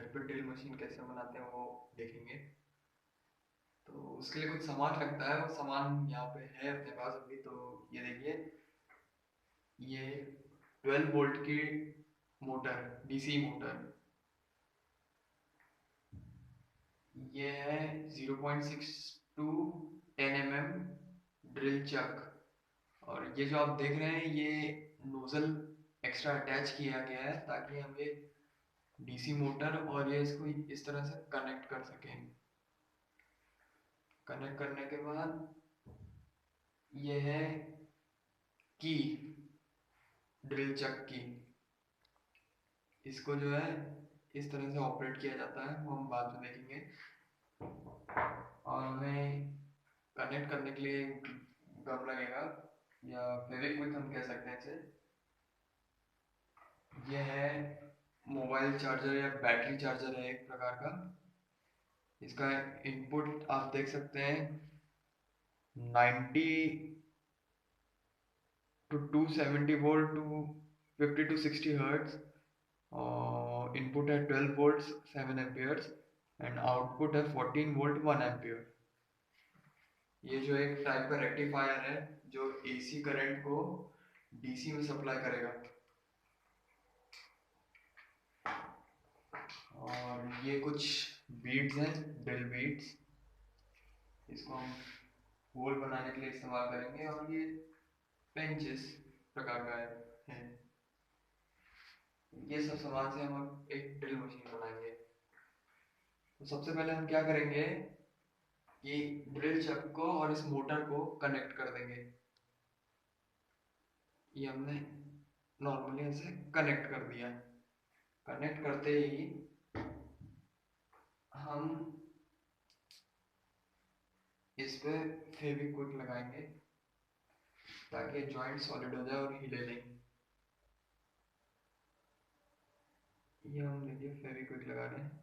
घर पर drill machine कैसे बनाते हैं वो देखेंगे। तो उसके लिए कुछ सामान लगता है, वो सामान यहाँ पे है अपने पास अभी। तो ये देखिए, ये 12 वोल्ट की मोटर, डीसी मोटर। ये है 0.6 टू 10 mm ड्रिल चक। और ये जो आप देख रहे हैं, ये नोजल एक्स्ट्रा अटैच किया गया है ताकि हम ये डीसी मोटर और ये इसको इस तरह से कनेक्ट कर सकें। कनेक्ट करने के बाद ये है की, ड्रिल चक की। इसको जो है इस तरह से ऑपरेट किया जाता है, वो हम बाद में देखेंगे। और हमें कनेक्ट करने के लिए गम लगेगा, या फेविक्विक हम कह सकते हैं इसे। ये है मोबाइल चार्जर या बैटरी चार्जर है एक प्रकार का। इसका इनपुट आप देख सकते हैं, 90 to 270 volt to 50 to 60 hertz. और इनपुट है 12 वोल्ट 7 एम्पियर्स एंड आउटपुट है 14 वोल्ट 1 एम्पियर। ये जो एक टाइप का रेक्टिफायर है जो एसी करंट को डीसी में सप्लाई करेगा। और ये कुछ बीड्स हैं, ड्रिल बीड्स। इसको हम होल बनाने के लिए इस्तेमाल करेंगे। और ये पेंचेस प्रकार का है। ये सब सामान से हम एक ड्रिल मशीन बनाएंगे। तो सबसे पहले हम क्या करेंगे कि ड्रिल चक को और इस मोटर को कनेक्ट कर देंगे। ये हमने नॉर्मली ऐसे कनेक्ट कर दिया। कनेक्ट करते ही हम इस पे फेविक्विक लगाएंगे ताकि जॉइंट सॉलिड हो जाए और हिले नहीं। ये हम देखिए फेविक्विक लगा रहे हैं।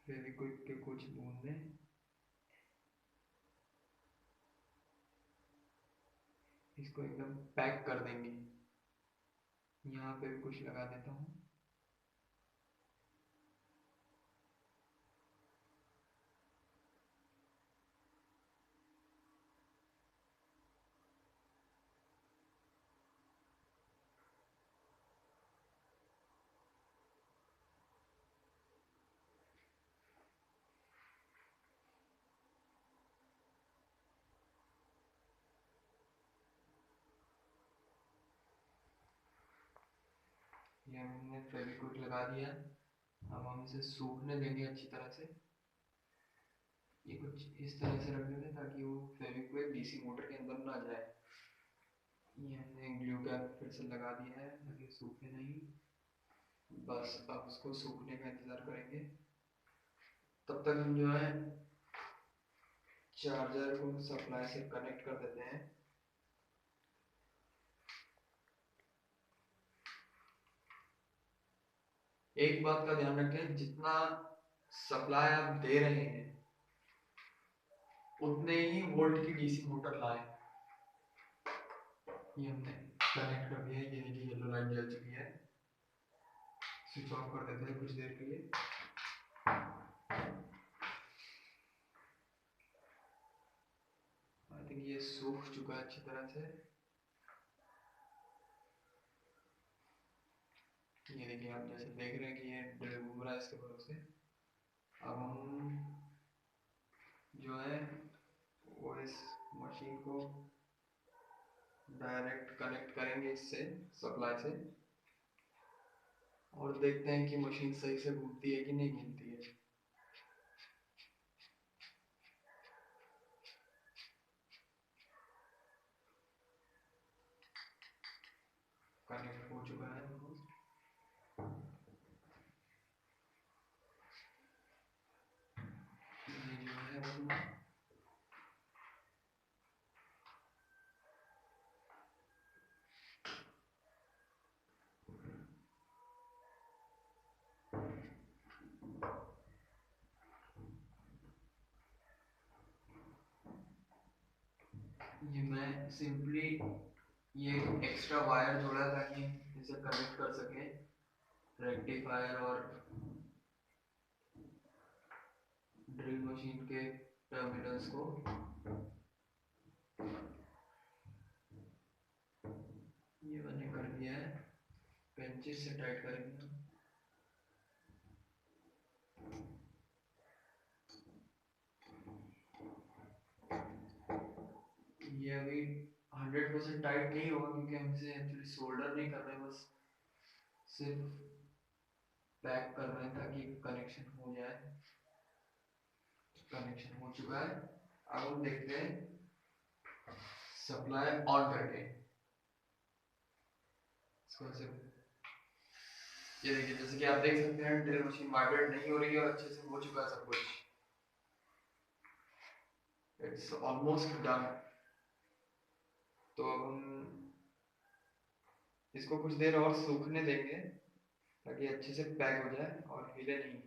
फेविक्विक के कुछ बूंदे इसको एकदम पैक कर देंगे। यहाँ पे भी कुछ लगा देता हूँ। ये हमने फेविक्विक लगा दिया। अब हम इसे सूखने देंगे अच्छी तरह से। ये कुछ इस तरह से रख देंगे ताकि वो फेविक्विक डीसी मोटर के अंदर ना जाए। ये हमने ग्लू कैप फिर से लगा दिया है ताकि सूखे नहीं। बस अब उसको सूखने का इंतज़ार करेंगे। तब तक हम जो है चार्जर को सप्लाई से कनेक्ट कर देते हैं। एक बात का ध्यान रखें, जितना सप्लाई आप दे रहे हैं उतने ही वोल्ट की डीसी मोटर लाएं। ये हमने कनेक्ट कर दिया है। ये देखिए येलो लाइट जल चुकी है। स्विच ऑफ कर देते हैं कुछ देर के लिए। आई थिंक ये सूख चुका है अच्छी तरह से। ये देखिए, आप जैसे देख रहे हैं कि ये ड्रिल घूम रहा है इसके भरोसे। अब हम जो है वो इस मशीन को डायरेक्ट कनेक्ट करेंगे इससे, सप्लाई से। और देखते हैं कि मशीन सही से घूमती है कि नहीं घूमती है। कनेक्ट हो चुका है। ये जो है ये मैं सिंपली ये एक्स्ट्रा वायर जोड़ा ताकि इसे कनेक्ट कर सके। रेक्टिफायर और ड्रिल मशीन के टर्मिनल्स को ये मैंने कर दिया है, पेंचिस से टाइट करेंगे। ये अभी 100% टाइट नहीं होगा क्योंकि हम इसे एक्चुअली सोल्डर नहीं कर रहे, बस सिर्फ पैक कर रहे हैं ताकि कनेक्शन हो जाए। कनेक्शन हो चुका है। अब हम देखते हैं सप्लाई ऑन करके इसको से। ये देखिए, जैसे कि आप देख सकते हैं ड्रिल मशीन वाइब्रेट नहीं हो रही है और अच्छे से हो चुका है सब कुछ। It's almost done. तो अब हम इसको कुछ देर और सूखने देंगे ताकि अच्छे से पैक हो जाए और हिले नहीं।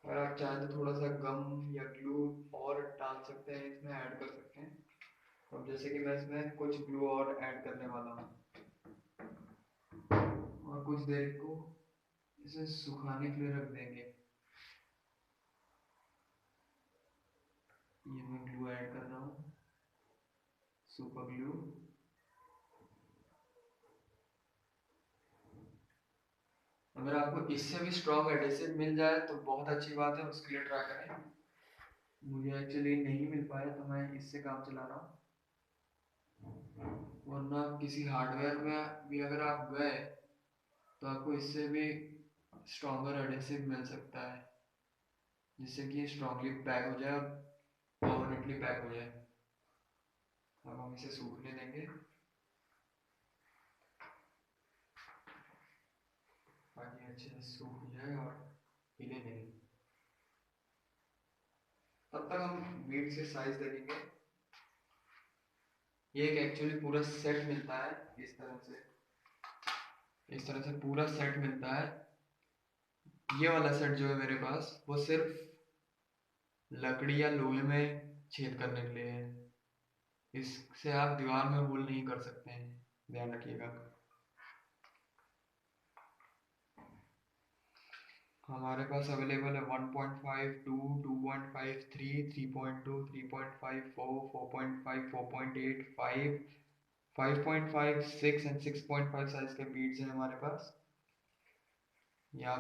अगर आप चाहें तो थोड़ा सा गम या ग्लू और डाल सकते हैं, इसमें ऐड कर सकते हैं। अब जैसे कि मैं इसमें कुछ ग्लू और ऐड करने वाला हूँ और कुछ देर को इसे सुखाने के लिए रख देंगे। ये मैं ग्लू ऐड कर रहा हूँ, सुपर ग्लू। अगर आपको इससे भी स्ट्रॉन्ग एडेसिव मिल जाए तो बहुत अच्छी बात है, उसके लिए ट्राई करें। मुझे एक्चुअली नहीं मिल पाया तो मैं इससे काम चला रहा हूँ। वरना किसी हार्डवेयर में भी अगर आप गए तो आपको इससे भी स्ट्रॉन्गर एडेसिव मिल सकता है, जिससे कि स्ट्रॉन्गली पैक हो जाए और परमानेंटली पैक हो जाए। अब हम इसे सूखने देंगे ताकि अच्छे से सूख जाए और हिले नहीं। तब तक हम बीट के साइज देखेंगे। ये एक एक्चुअली पूरा सेट मिलता है, इस तरह से, इस तरह से पूरा सेट मिलता है। ये वाला सेट जो है मेरे पास वो सिर्फ लकड़ी या लोहे में छेद करने के लिए है। इससे आप दीवार में होल नहीं कर सकते हैं, ध्यान रखिएगा। हमारे पास अवेलेबल है 1.5, 2, 2.5, 3, 3.2, 3.5, 4, 4.5, 4.8, 5, 5.5, 6 एंड 6.5 साइज के बीड्स हैं हमारे पास। यहाँ